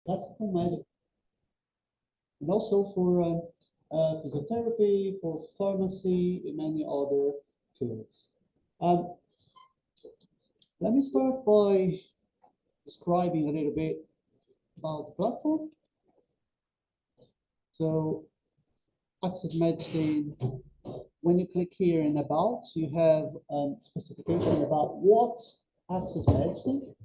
classical medicine, and also for physiotherapy, for pharmacy, and many other fields. Let me start by describing a little bit about the platform. So, Access Medicine, when you click here in About, you have specification about what's Access Medicine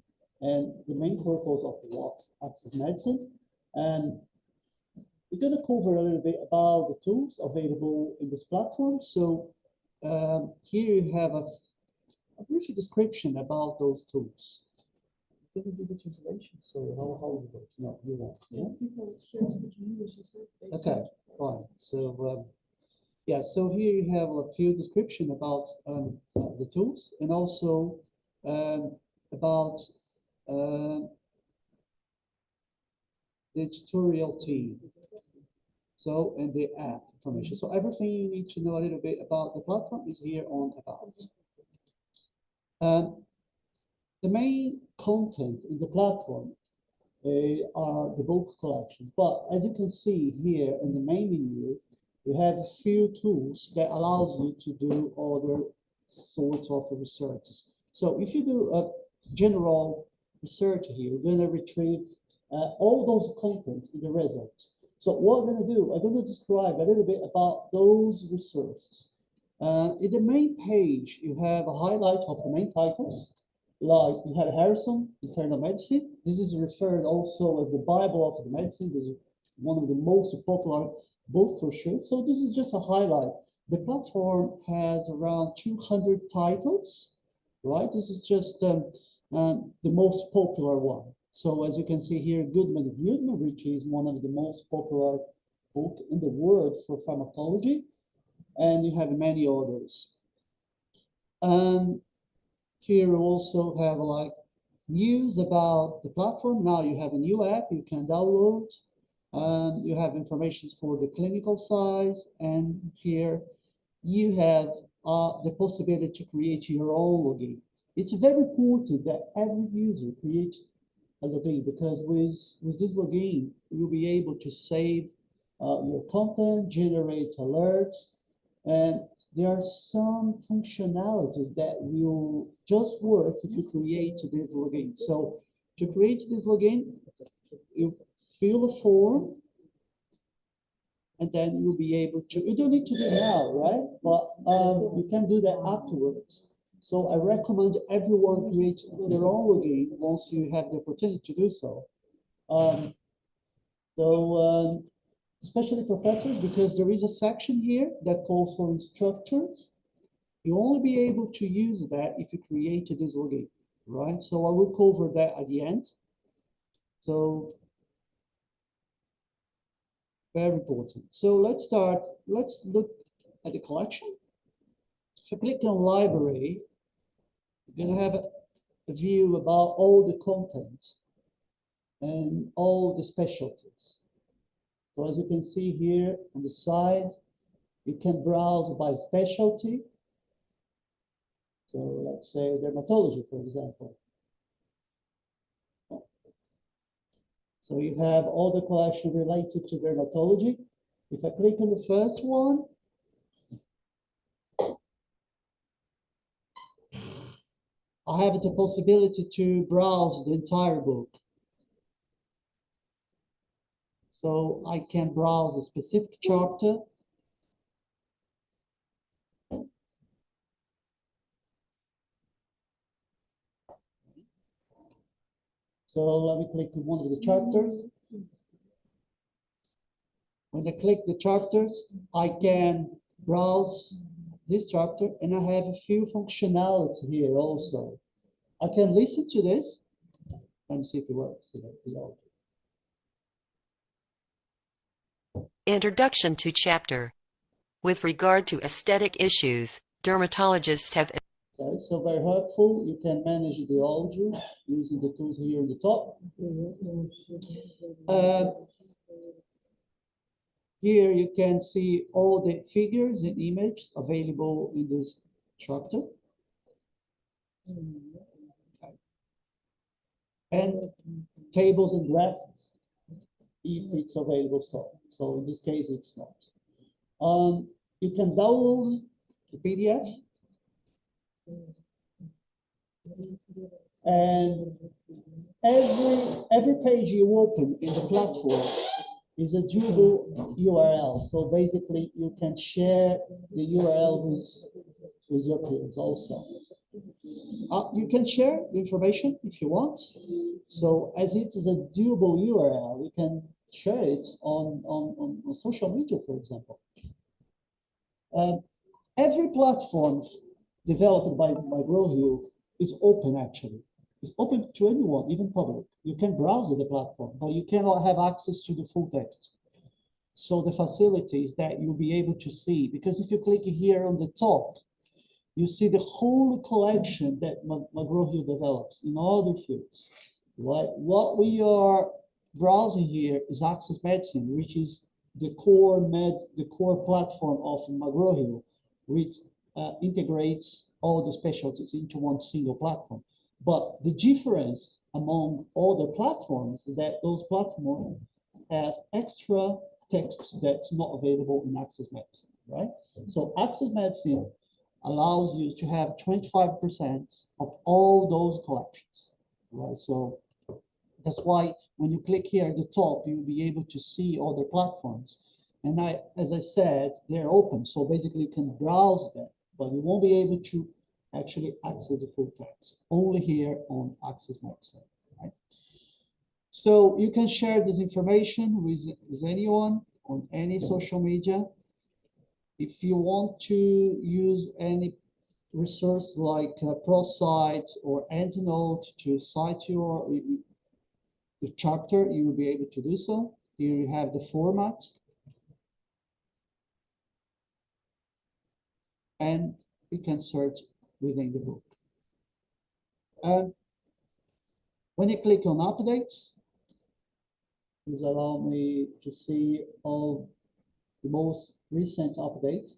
and the main purpose of what's Access Medicine. And we're going to cover a little bit about the tools available in this platform. So here you have a brief description about those tools. Didn't do the translation, so how you work? No, you won't. Yeah? Okay, fine. So yeah, so here you have a few description about the tools and also about the tutorial team. So, and the app information. So everything you need to know a little bit about the platform is here on About. The main content in the platform are the book collections, but as you can see here in the main menu, we have a few tools that allows you to do other sorts of research. So if you do a general research here, you're going to retrieve all those content in the results. So what I'm going to do, I'm going to describe a little bit about those resources. In the main page, you have a highlight of the main titles. Like you have Harrison, Internal Medicine. This is referred also as the Bible of the medicine. This is one of the most popular books for sure. So this is just a highlight. The platform has around 200 titles, right? This is just the most popular one. So as you can see here, Goodman of Newton, which is one of the most popular books in the world for pharmacology. And you have many others. Here you also have like news about the platform. Now you have a new app you can download. You have information for the clinical side. And here you have the possibility to create your own login. It's very important that every user creates a login because with this login, you'll be able to save your content, generate alerts, and there are some functionalities that will just work if you create this login. So to create this login, you fill a form, and then you'll be able to, you don't need to do it now, right? But you can do that afterwards. So I recommend everyone create their own login once you have the opportunity to do so. Especially professors, because there is a section here that calls for instructors. You'll only be able to use that if you create this login, right? So I will cover that at the end. So very important. So let's start. Let's look at the collection. If you click on library, you're going to have a view about all the content and all the specialties. So as you can see here on the side, you can browse by specialty. So let's say dermatology, for example. So you have all the collection related to dermatology. If I click on the first one, I have the possibility to browse the entire book. So I can browse a specific chapter. So let me click on one of the chapters. When I click the chapters, I can browse this chapter, and I have a few functionalities here also. I can listen to this. Let me see if it works. Introduction to chapter. With regard to aesthetic issues, dermatologists have... Okay, so very helpful. You can manage the audio using the tools here on the top. Here you can see all the figures and images available in this chapter. Okay. And tables and graphs. if it's available. So in this case, it's not. You can download the PDF, and every page you open in the platform is a viewable URL. So basically, you can share the URL with your peers also. You can share the information if you want. So as it is a viewable URL, you can share it on social media, for example. Every platform developed by McGraw-Hill is open, actually. It's open to anyone, even public. You can browse the platform, but you cannot have access to the full text. So the facility is that you'll be able to see, because if you click here on the top, you see the whole collection that McGraw-Hill develops in all the fields. Right? What we are browsing here is Access Medicine, which is the core platform of McGraw-Hill, which integrates all the specialties into one single platform. But the difference among all the platforms is that those platforms has extra text that's not available in Access Medicine, right? So Access Medicine allows you to have 25% of all those collections, right? So that's why when you click here at the top, you'll be able to see all the platforms. And as I said, they're open. So basically you can browse them, but you won't be able to actually access the full text, only here on Access Medicine, right? So you can share this information with anyone on any social media. If you want to use any resource like ProSite or EndNote to cite your chapter, you will be able to do so. Here you have the format. And you can search within the book. When you click on updates, this allows me to see all the most recent update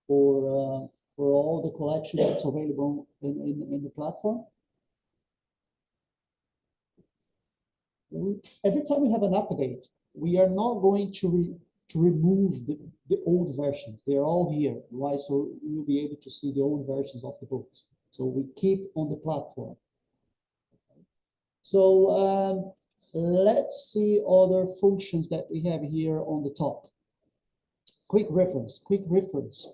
for all the collection that's available in the platform. Every time we have an update, we are not going to remove the old versions. They're all here, right? So you'll be able to see the old versions of the books. So we keep on the platform. So let's see other functions that we have here on the top. Quick reference. Quick reference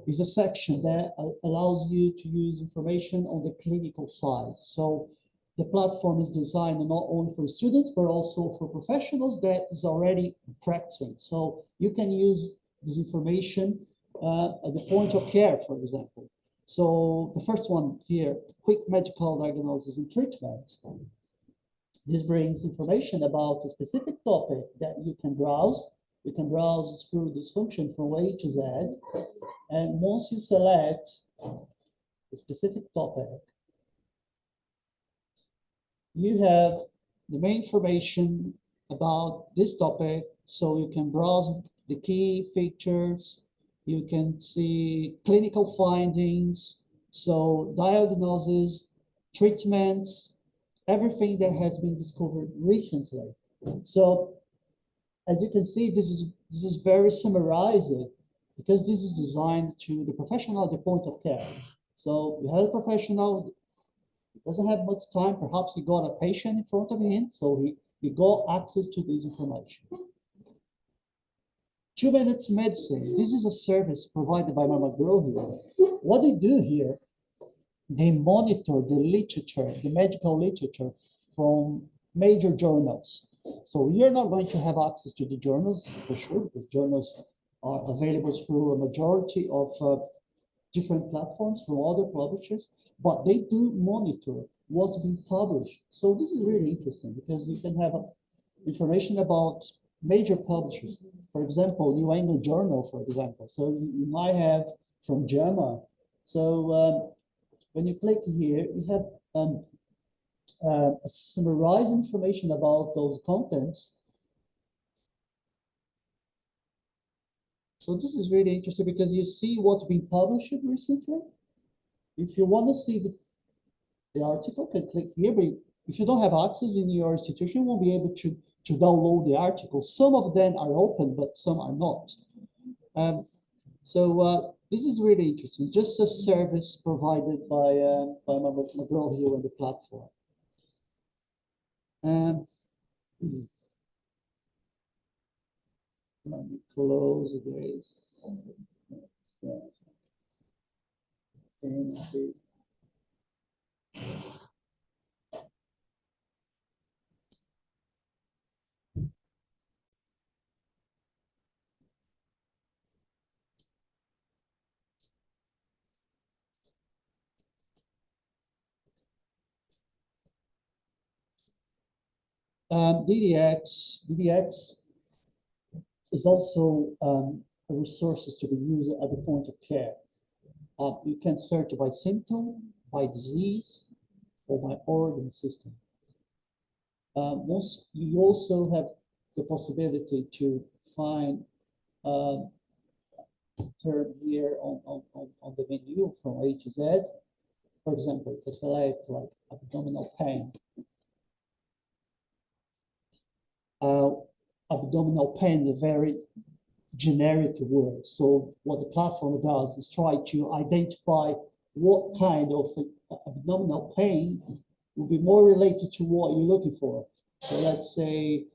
is a section that allows you to use information on the clinical side. So the platform is designed not only for students, but also for professionals that is already practicing. So you can use this information at the point of care, for example. So the first one here, quick medical diagnosis and treatment. This brings information about a specific topic that you can browse. You can browse through this function from A to Z. And once you select the specific topic, you have the main information about this topic. So you can browse the key features. You can see clinical findings. So diagnosis, treatments, everything that has been discovered recently. So as you can see, this is very summarized because this is designed to the professional at the point of care. So you have a professional, doesn't have much time, perhaps he got a patient in front of him, so he got access to this information. 2 Minutes Medicine, this is a service provided by McGraw-Hill. What they do here, they monitor the literature, the medical literature from major journals. So you're not going to have access to the journals for sure, because journals are available through a majority of different platforms from other publishers, but they do monitor what's being published. So this is really interesting because you can have information about major publishers. For example, New England Journal, for example. So you might have from JAMA. So when you click here, you have summarized information about those contents. So this is really interesting because you see what's been published recently. If you want to see the article, you can click here, but if you don't have access in your institution, you won't be able to to download the articles. Some of them are open, but some are not. This is really interesting. Just a service provided by McGraw here on the platform. Let me close this. DDX is also a resources to be used at the point of care. You can search by symptom, by disease, or by organ system. You also have the possibility to find term here on the menu from A to Z. For example, to select like abdominal pain. Abdominal pain is a very generic word. So what the platform does is try to identify what kind of abdominal pain will be more related to what you're looking for. So let's say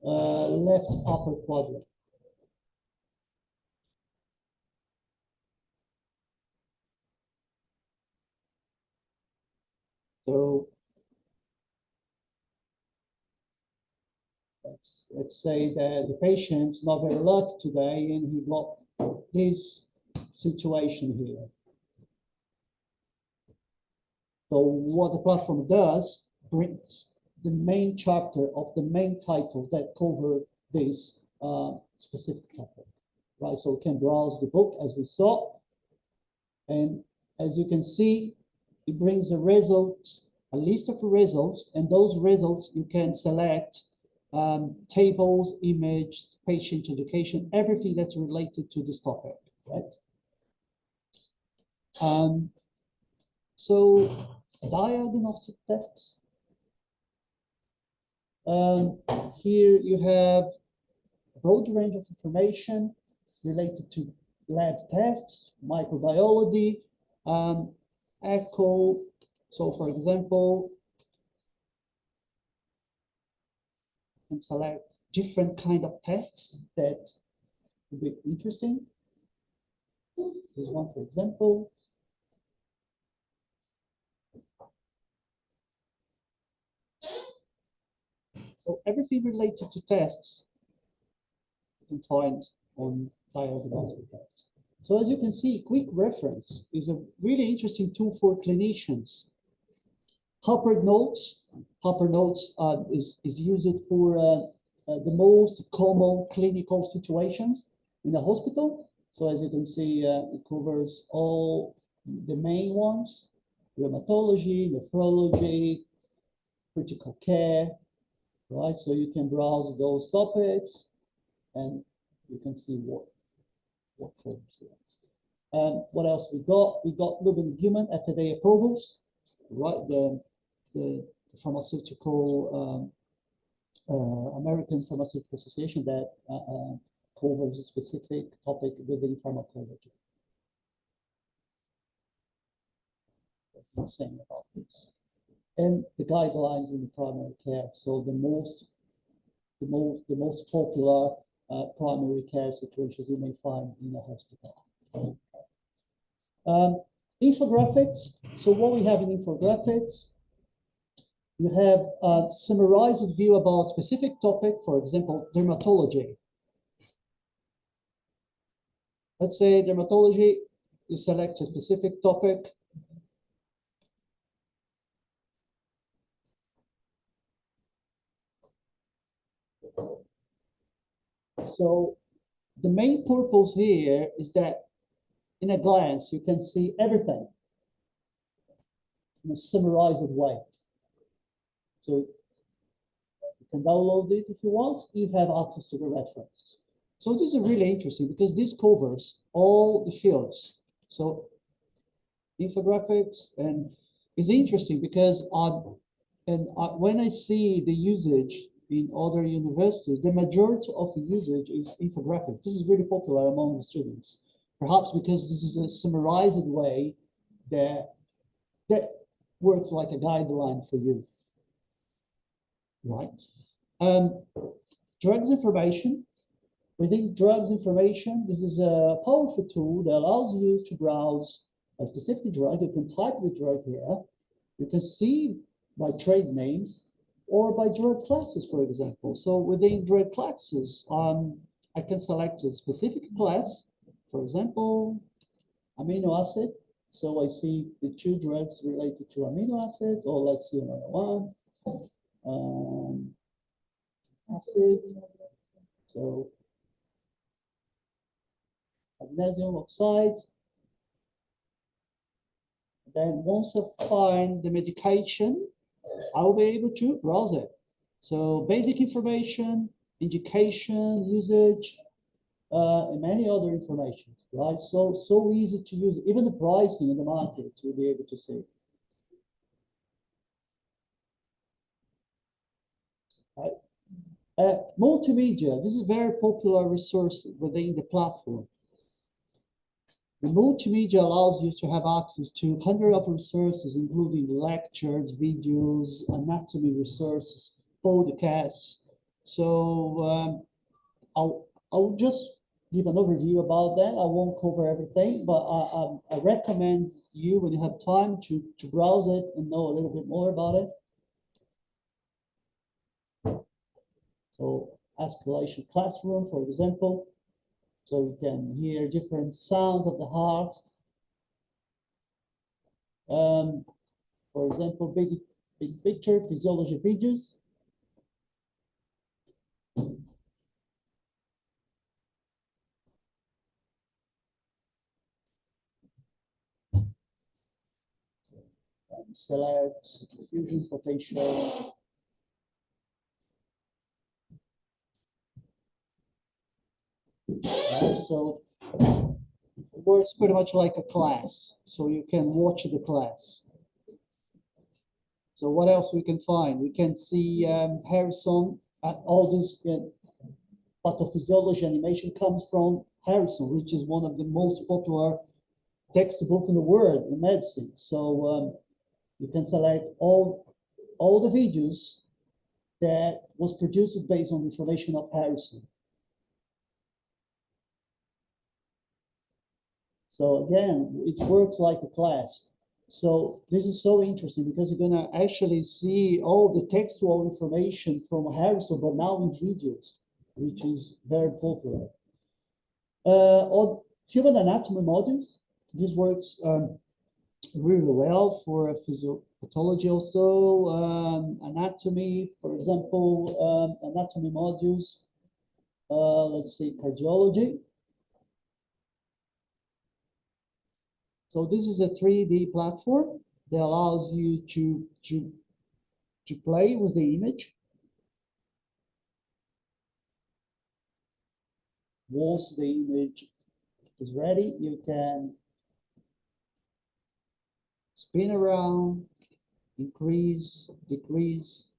left upper quadrant. So let's say that the patient's not very lucky today and he got this situation here. So what the platform does brings the main chapter of the main titles that cover this specific topic, right? So we can browse the book as we saw, and as you can see, it brings a list of results, and those results you can select tables, image, patient education, everything that's related to this topic, right? So diagnostic tests. Here you have a broad range of information related to lab tests, microbiology, echo. So for example, you can select different kind of tests that would be interesting. Here's one, for example. So everything related to tests you can find on diagnostic tests. So as you can see, quick reference is a really interesting tool for clinicians. Hopper Notes is used for the most common clinical situations in a hospital. So as you can see, it covers all the main ones: rheumatology, nephrology, critical care, right? So you can browse those topics and you can see what forms here. And what else we got? We got Lubin Human FDA approvals, right? The pharmaceutical American Pharmaceutical Association that covers a specific topic within pharmacology. Saying about this, and the guidelines in the primary care. So the most popular primary care situations you may find in a hospital. Infographics. So what we have in infographics, you have a summarized view about specific topic, for example, dermatology. Let's say dermatology, you select a specific topic. So the main purpose here is that in a glance, you can see everything in a summarized way. So you can download it if you want. You have access to the references. So this is really interesting because this covers all the fields. So infographics, and it's interesting because when I see the usage in other universities, the majority of the usage is infographics. This is really popular among the students, perhaps because this is a summarized way that works like a guideline for you, right? Drugs information. Within drugs information, this is a powerful tool that allows you to browse a specific drug. You can type the drug here. You can see by trade names or by drug classes, for example. So within drug classes, I can select a specific class, for example, amino acid. So I see the two drugs related to amino acid, or let's see another one. Acid. So magnesium oxide. Then once I find the medication, I'll be able to browse it. So basic information, indication, usage, and many other information, right? So easy to use, even the pricing in the market, you'll be able to see. Right? Multimedia, this is a very popular resource within the platform. The multimedia allows you to have access to hundreds of resources, including lectures, videos, anatomy resources, podcasts. So I'll just give an overview about that. I won't cover everything, but I recommend you, when you have time, to browse it and know a little bit more about it. So escalation classroom, for example. So you can hear different sounds of the heart. For example, big picture physiology videos. Select fusion potential. So it works pretty much like a class. So you can watch the class. So what else we can find? We can see Harrison, all this pathophysiology animation comes from Harrison, which is one of the most popular textbook in the world in medicine. So you can select all the videos that was produced based on information of Harrison. So again, it works like a class. So this is so interesting because you're gonna actually see all the textual information from Harrison, but now in videos, which is very popular. On human anatomy modules, this works really well for physiopathology also, anatomy, for example, anatomy modules, let's see, cardiology. So this is a 3D platform that allows you to play with the image. Once the image is ready, you can spin around, increase, decrease.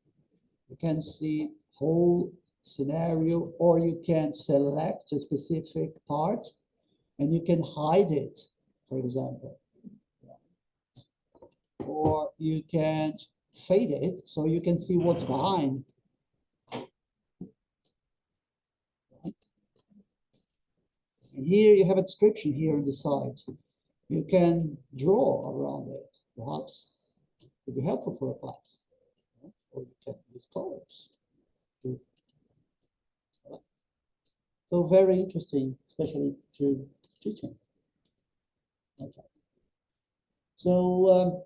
You can see whole scenario, or you can select a specific part and you can hide it, for example. Or you can fade it so you can see what's behind. And here you have a description here on the side. You can draw around it, perhaps. It would be helpful for a class. Or you can use colors. So very interesting, especially to teaching. Okay. So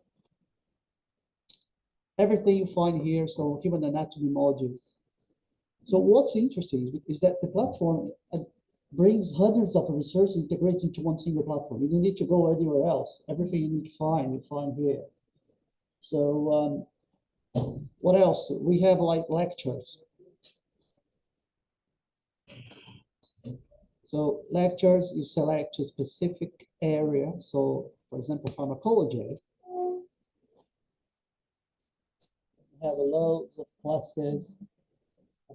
everything you find here, so human anatomy modules. So what's interesting is that the platform brings hundreds of resources integrated into one single platform. You don't need to go anywhere else. Everything you need to find, you find here. So what else? We have like lectures. So lectures, you select a specific area. So for example, pharmacology. We have loads of classes.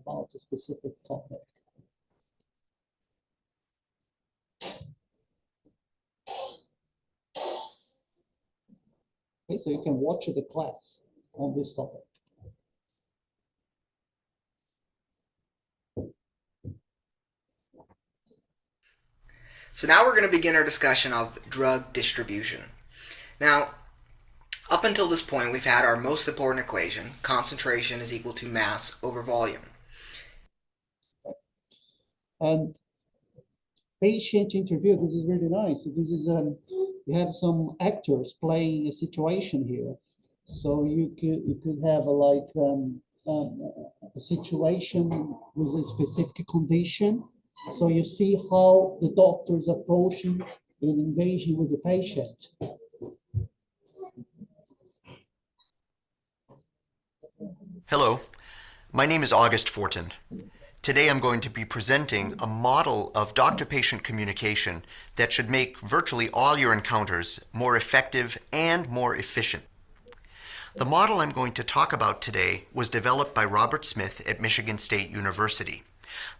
about a specific topic. Okay, so you can watch the class on this topic. So now we're going to begin our discussion of drug distribution. Now, up until this point, we've had our most important equation, concentration is equal to mass over volume. And patient interview, this is really nice. This is, you have some actors playing a situation here. So you could have a situation with a specific condition. So you see how the doctor is approaching and engaging with the patient. Hello, my name is August Fortin. Today I'm going to be presenting a model of doctor-patient communication that should make virtually all your encounters more effective and more efficient. The model I'm going to talk about today was developed by Robert Smith at Michigan State University.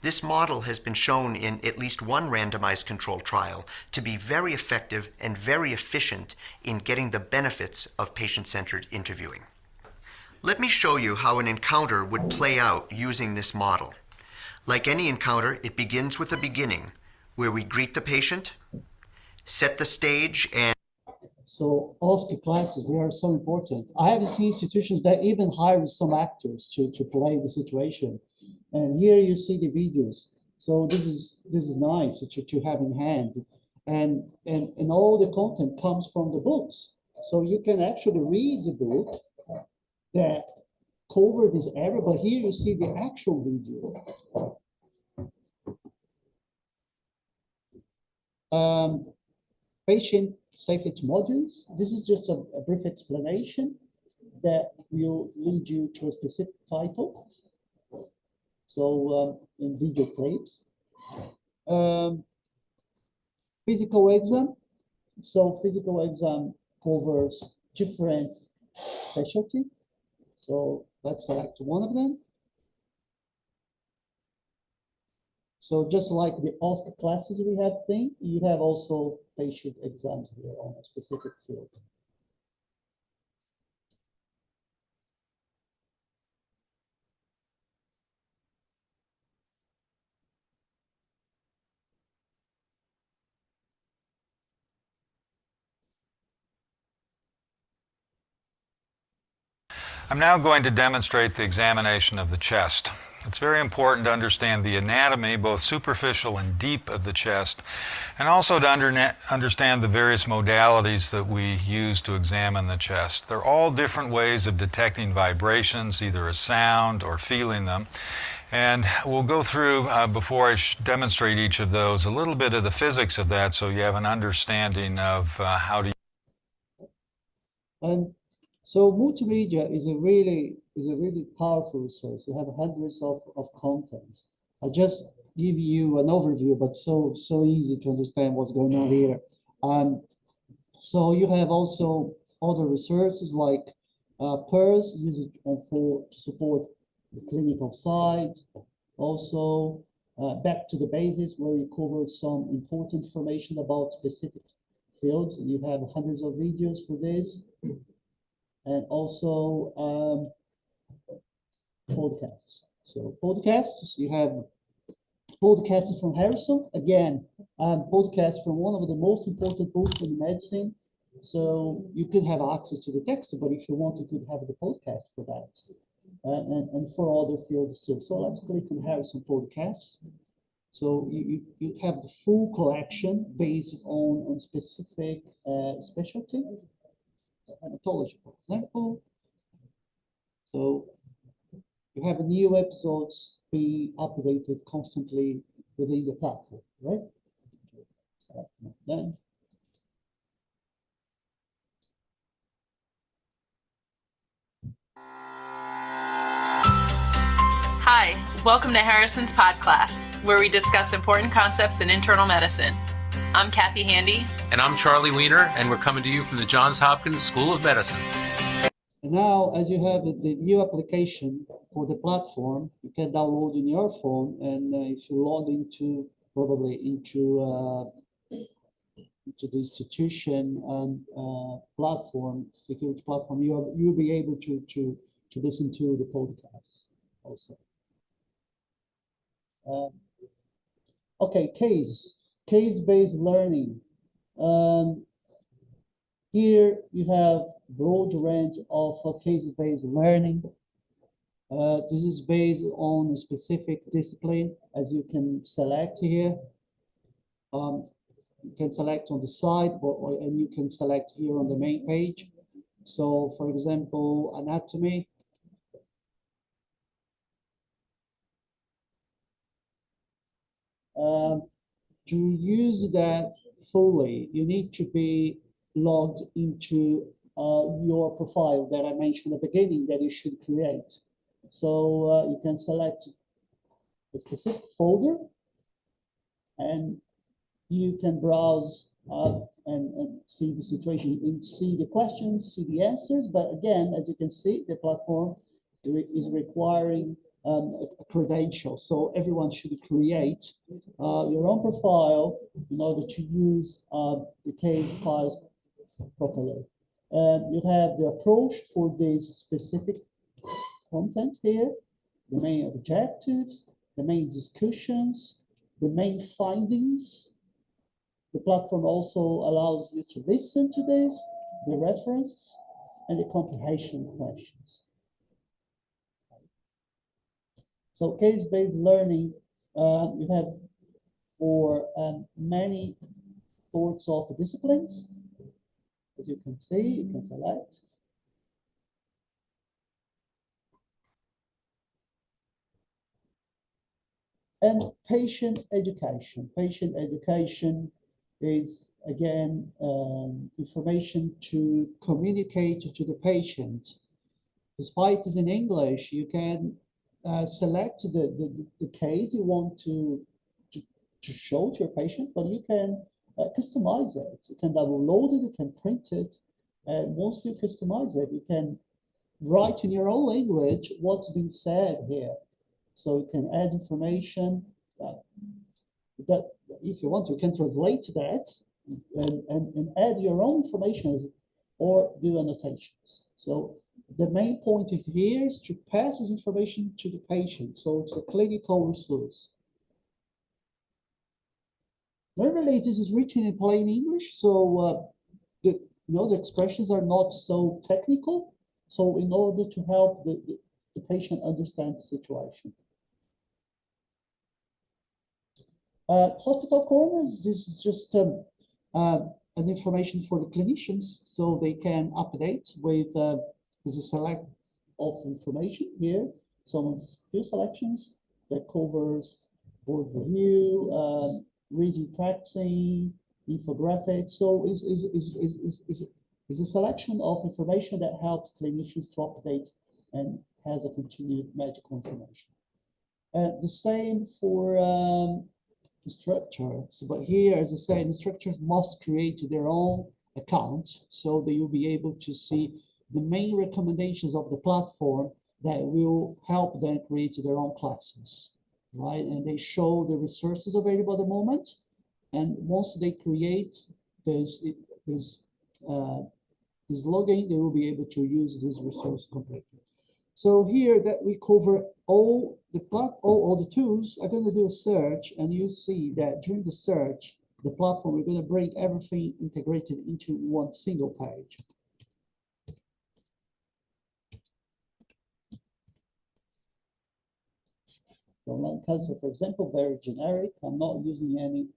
This model has been shown in at least one randomized controlled trial to be very effective and very efficient in getting the benefits of patient-centered interviewing. Let me show you how an encounter would play out using this model. Like any encounter, it begins with a beginning, where we greet the patient, set the stage, and... So Oscar classes, they are so important. I have seen institutions that even hire some actors to play the situation. And here you see the videos. So this is nice to have in hand. And all the content comes from the books. So you can actually read the book that cover this area, but here you see the actual video. Patient safety modules. This is just a brief explanation that will lead you to a specific title. So in video clips. Physical exam. So physical exam covers different specialties. So let's select one of them. So just like the Oscar classes we have seen, you have also patient exams here on a specific field. I'm now going to demonstrate the examination of the chest. It's very important to understand the anatomy, both superficial and deep, of the chest, and also to understand the various modalities that we use to examine the chest. They're all different ways of detecting vibrations, either a sound or feeling them. And we'll go through, before I demonstrate each of those, a little bit of the physics of that so you have an understanding of how to... So multimedia is a really powerful resource. You have hundreds of content. I just give you an overview, but so easy to understand what's going on here. So you have also other resources like PERS, used to support the clinical side. Also, back to the basics, where you covered some important information about specific fields, and you have hundreds of videos for this. And also podcasts. So podcasts, you have podcasts from Harrison. Again, podcasts from one of the most important books in medicine. So you could have access to the text, but if you want, you could have the podcast for that. And for other fields too. So let's click on Harrison podcasts. So you have the full collection based on specific specialty. Hematology, for example. So you have new episodes be updated constantly within the platform, right? Then. Hi, welcome to Harrison's Pod Class, where we discuss important concepts in internal medicine. I'm Kathy Handy. And I'm Charlie Weiner, and we're coming to you from the Johns Hopkins School of Medicine. And now, as you have the new application for the platform, you can download in your phone, and if you log into probably into the institution platform, security platform, you'll be able to listen to the podcast also. Okay, case-based learning. Here you have broad range of case-based learning. This is based on a specific discipline, as you can select here. You can select on the side, and you can select here on the main page. So, for example, anatomy. To use that fully, you need to be logged into your profile that I mentioned at the beginning that you should create. So you can select a specific folder, and you can browse and see the situation, and see the questions, see the answers. But again, as you can see, the platform is requiring a credential. So everyone should create your own profile in order to use the case files properly. You have the approach for this specific content here, the main objectives, the main discussions, the main findings. The platform also allows you to listen to this, the reference, and the comprehension questions. So case-based learning, you have for many sorts of disciplines. As you can see, you can select. And patient education. Patient education is, again, information to communicate to the patient. Despite it's in English, you can select the case you want to show to your patient, but you can customize it. You can download it, you can print it, and once you customize it, you can write in your own language what's been said here. So you can add information that if you want to, you can translate that and add your own information or do annotations. So the main point is here is to pass this information to the patient. So it's a clinical resource. Normally this is written in plain English, so the expressions are not so technical. So in order to help the patient understand the situation. Hospital corners, this is just an information for the clinicians, so they can update with a select of information here. Some few selections that covers board review, reading practicing, infographics. So is a selection of information that helps clinicians to update and has a continued medical information. The same for instructors, but here, as I said, instructors must create their own account, so they will be able to see the main recommendations of the platform that will help them create their own classes, right? And they show the resources available at the moment, and once they create this login, they will be able to use this resource completely. So here that we cover all the tools. I'm going to do a search, and you see that during the search, the platform, we're going to bring everything integrated into one single page. So lung cancer, for example, very generic. I'm not using any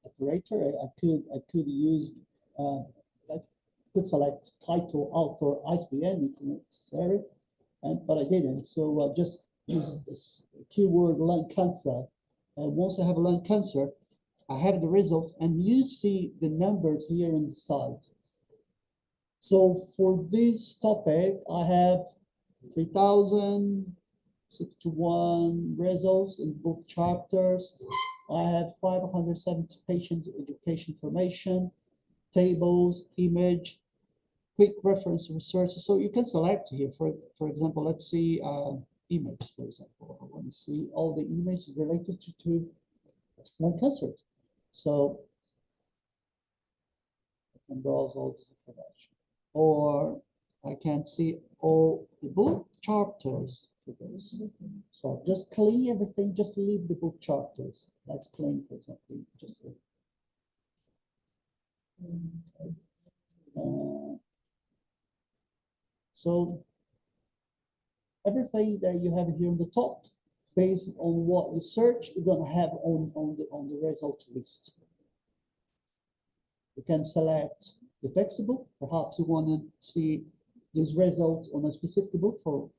operator. I could use could select title, author, ISBN if necessary, but I didn't. So just use this keyword lung cancer. And once I have lung cancer, I have the result, and you see the numbers here on the side. So for this topic, I have 3,061 results in book chapters. I have 570 patient education information, tables, image, quick reference research. So you can select here, for example, let's see image, for example. I want to see all the images related to lung cancer. So I can browse all this information. Or I can see all the book chapters for this. So just clean everything, just leave the book chapters. Let's clean, for example, just leave. So everything that you have here on the top, based on what you search, you're gonna have on the result list. You can select the textbook. Perhaps you want to see this result on a specific book for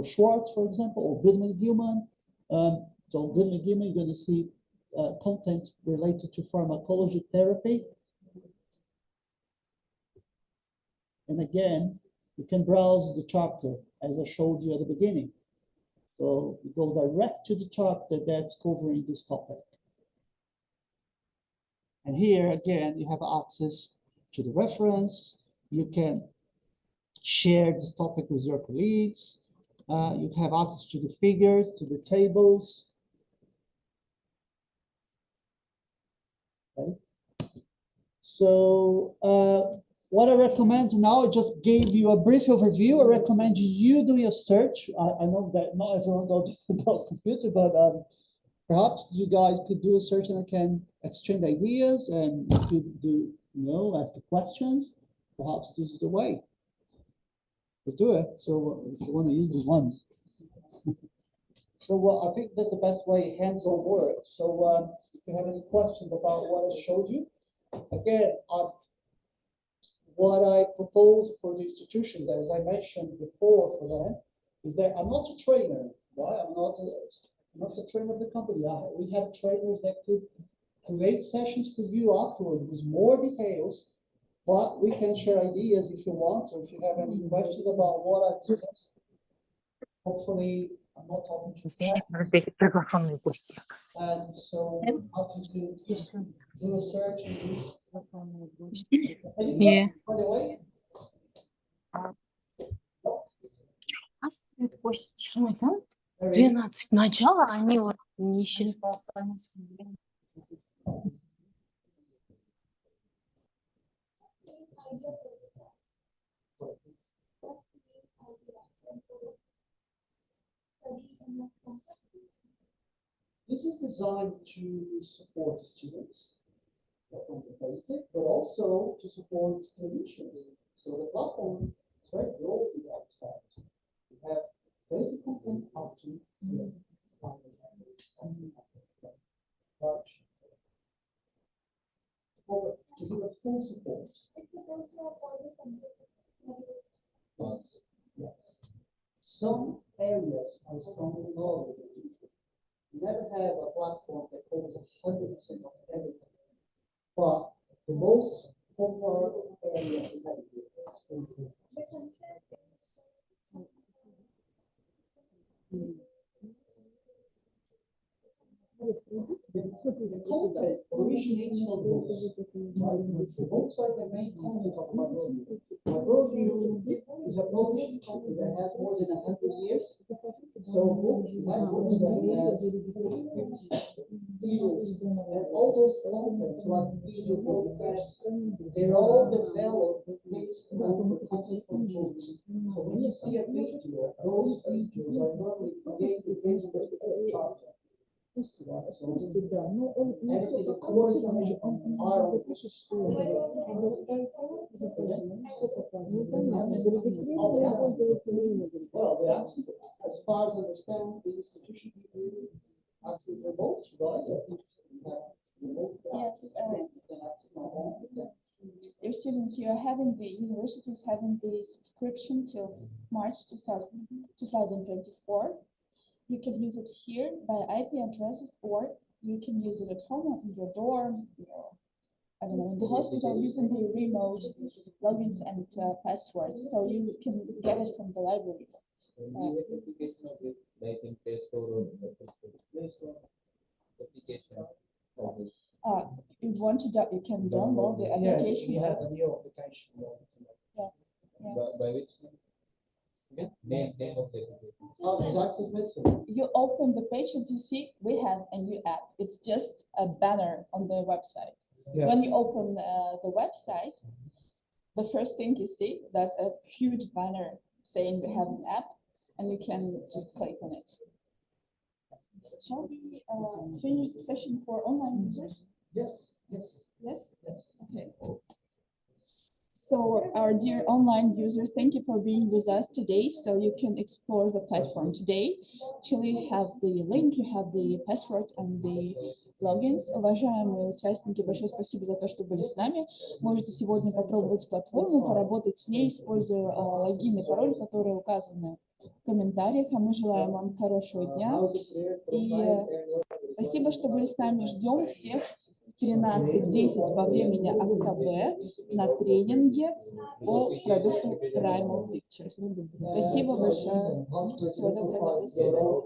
Schwartz, for example, or Goodman-Gilman. So Goodman-Gilman, you're going to see content related to pharmacology therapy. And again, you can browse the chapter as I showed you at the beginning. So you go direct to the chapter that's covering this topic. And here again, you have access to the reference. You can share this topic with your colleagues. You have access to the figures, to the tables. Okay. So what I recommend now, I just gave you a brief overview. I recommend you do your search. I know that not everyone knows about computer, but perhaps you guys could do a search and I can exchange ideas and could do, ask the questions. Perhaps this is the way. Let's do it. So if you want to use these ones. So I think that's the best way hands-on work. So if you have any questions about what I showed you, again, what I propose for the institutions, as I mentioned before for them, is that I'm not a trainer, right? I'm not the trainer of the company. We have trainers that could create sessions for you afterward with more details, but we can share ideas if you want, or if you have any questions about what I've discussed. Hopefully, I'm not talking too fast. And so, how to do a search and use. Yeah. By the way, Пусть 12 начала, они вот не исчезнут. this is designed to support students from the basic, but also to support clinicians. So the platform is very broad in that respect. We have basic content up to to give a full support. It's supposed to have all the subjects. Yes, yes. Some areas are strongly knowledge. You never have a platform that covers 100% of everything. But the most popular area is the content originates from books. The books are the main content of my worldview. My worldview is a publishing company that has more than 100 years. So books, my books that has 50 years, and all those contents like video podcasts, they're all developed based on the content from books. So when you see a video, those videos are normally created based on a specific chapter. Всегда. Но он Everything все according to our well, they actually, as far as I understand, the institution people actually remote, right? Yes. Dear students, you are having the universities having the subscription till March 2024. You can use it here by IP addresses, or you can use it at home in your dorm, I don't know, in the hospital using the remote logins and passwords. So you can get it from the library. You want to, you can download the application. Yeah, the new application. Yeah. You open the page and you see we have a new app. It's just a banner on the website. Yeah. When you open the website, the first thing you see that a huge banner saying we have an app, and you can just click on it. Shall we finish the session for online users? Yes. Yes? Okay. So our dear online users, thank you for being with us today. So you can explore the platform today. Actually, you have the link, you have the password and the logins. Уважаемые участники, большое спасибо за то, что были с нами. Можете сегодня попробовать платформу, поработать с ней, используя логин и пароль, которые указаны в комментариях. А мы желаем вам хорошего дня. И спасибо, что были с нами. Ждем всех в 13:10 во времени АКБ на тренинге по продукту Primal Pictures. Спасибо большое. Всего доброго. До свидания.